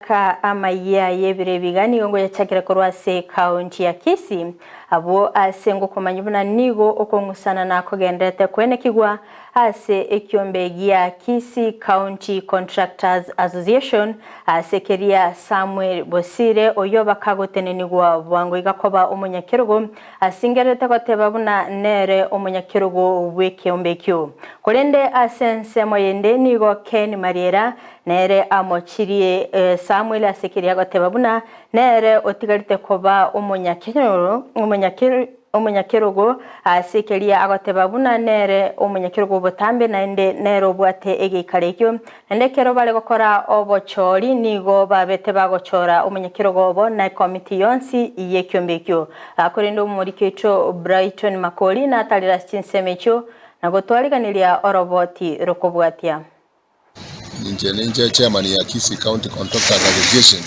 eka amaya yebire bigani ngo yachakira korwase county ya Kisii abo asengo komanyibuna nigo okongusana na kogendete kwenekigwa ase ekiombe ya Kisii County Contractors Association asekeria Samuel Bosire oyoba kagotenenigwa bwango igakoba omunyakirugo asingerete koteba buna nere omunyakirugo wekiombe kyo kolende asense moyende nigo Ken Mariera nere amochirie Samuel asekeria koteba buna nere otigarite koba omunyakirugo asekeria agoteba buna nere omunyakirugo botambe naende nere obwate egikarekyo nende kero bale gukora obochori nigo babete bagochora omunyakirugo obo na committee yonsi yekyombeekyo akorendo umurikecho Brighton Makoli na talira chinsemecho nagotwaliganiria oroboti rokobwatia Ninje chairman ya Kisii County Contractors Association.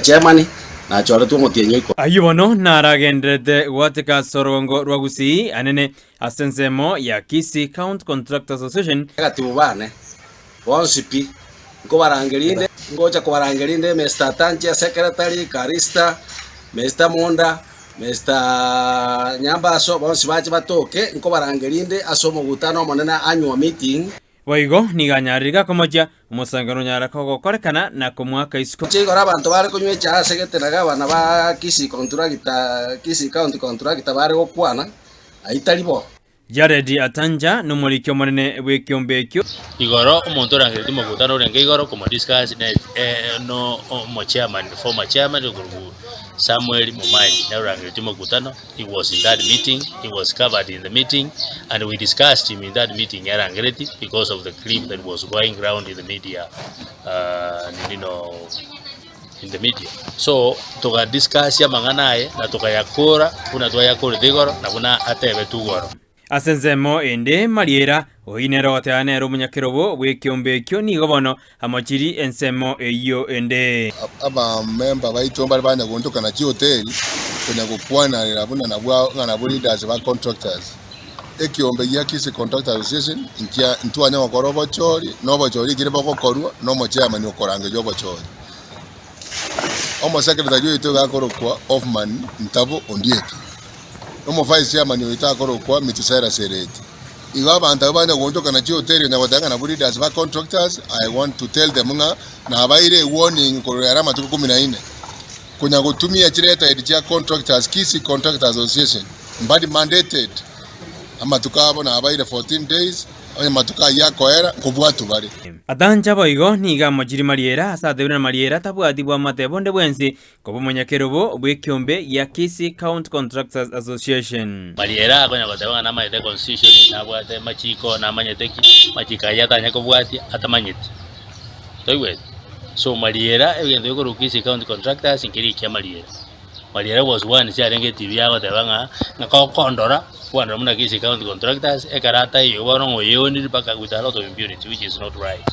Chairman na chora tu ngotienyo iko. Ayubono naragendrede wateka sorongo rwagusii anene asensemo ya Kisii County Contractors Association. Katibu bane. Wonsipi ngo barangerinde ngoja ko barangerinde Mr. Tancha secretary Karista Mr. Monda Mr. Nyambaso bonsi baje batoke ngo barangerinde asomo gutano monena annual meeting. Waigo niganyarira komoja umusangano nyara ko korekana na kumwaka isiko chigora abantu bari kunywe cha segeteraga bana ba Kisii County Contractor bari gokwana aitalibo Jaredi Atanja numurikyo monene wekyombeekyo igoro umuntu orangirite mugutano orenge igoro kuma discuss no chairman former chairman group Samuel Mumai na orangirite mugutano. He was in that meeting, he was covered in the meeting, and we discussed him in that meeting yarangirite because of the clip that was going around in the media in the media. So toka discuss ya manganaye na toka yakora kuna toka yakora digoro na kuna atebe tugoro asenzemo ende Mariera oinero oteanero munyakirobo wekyombeekyo nigo bono amachiri ensemo eyo ende Aba member baitomba bana gontoka na hotel kuna gukwana rabuna na leaders ba contractors ekiombe ya Kisii Contractors Association inkia ntwanya ngorobo chori no bochori kire bokorwa no mochairman okorange yo bochori omo secretary yo ito gakorokwa Offman Ntabo Ondieki omo vice chairman yo itakorokwa Mitusera Sereti iga abantu bana gontoka na hotel na wadanga na leaders ba contractors. I want to tell them na baire warning ko yarama tuko 14 kunya gutumia chireta ya contractors Kisii Contractors Association mbadi mandated ama tukabo na baire 14 days oya matuka yako era kubwatu bari Adanja boigo niga mojiri Mariera asadebena Mariera tabwati bwa matebonde bwensi ko bomunyakirobo bwekyombe ya Kisii County Contractors Association. Mariera akonya gotebanga na maite constitution na bwate machiko na manyeteki machika yatanya ko bwati atamanyeti toiwe. So Mariera egendo yoko Kisii County Contractors inkiri kya Mariera was one siarenge TV yago tebanga na ko kondora one muna Kisii County Contractors ekarata iyo bono yoni baka with a lot of impunity, which is not right.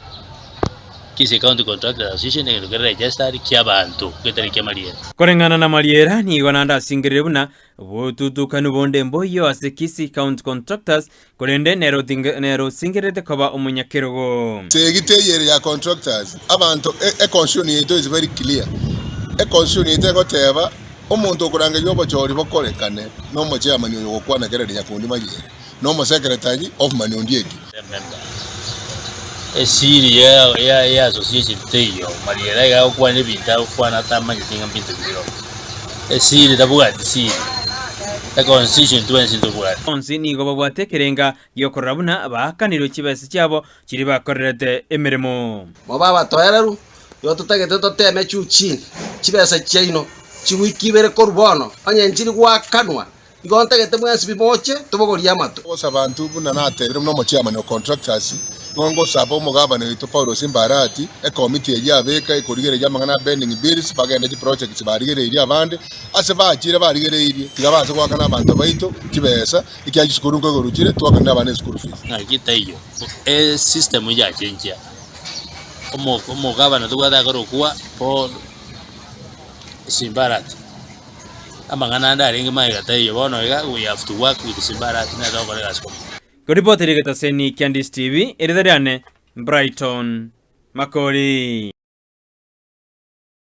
Kisii County Contractors Association egendo kere register kya bantu ketari kya Mariera korengana na Mariera nigo nanda singirire buna botutukanu bonde mboyo ase Kisii County Contractors kolende nero singirite koba omunyakirogo segiteyere ya contractors abantu constitution yeto is very clear constitution yeto goteba omuntu okuranga yobo chori bokorekane no mochairman yo gokwana kere nyakundi magire no mo secretary of Manondieki esiri ya association teyo Mariera ya okwana binta okwana tamanya tinga bintu biro esiri tabugati siri the constitution twensi tubugati onsi nigo babwate kerenga yokorabuna bakaniro kibese cyabo kiri bakorerete emirimo mababa toereru yo tutagete toteme chuchini kibese chaino chiwikibere korubono anye njiri gwakanwa igontegete mwensi bimoche tubogoria amato osa bantu buna natere no mochairman of contractors ngongo sabo mugabane ito Paulo Simbarati committee ya beka ikorigere jamangana bending bills bagende projects barigere iri abande ase bakire barigere iri tigabanze kwakana abantu baito kibesa ikyaji skuru ngo rukire twakana abane school fees na kitayo system ya chenja omugabane tugada garokwa Paul Simbarati amangana ndaringi maiga tayo bono we have to work with Simbarati na dogo gasko. Kuripoti rigeta seni Ndizi TV, iridhariane Brighton Makoli.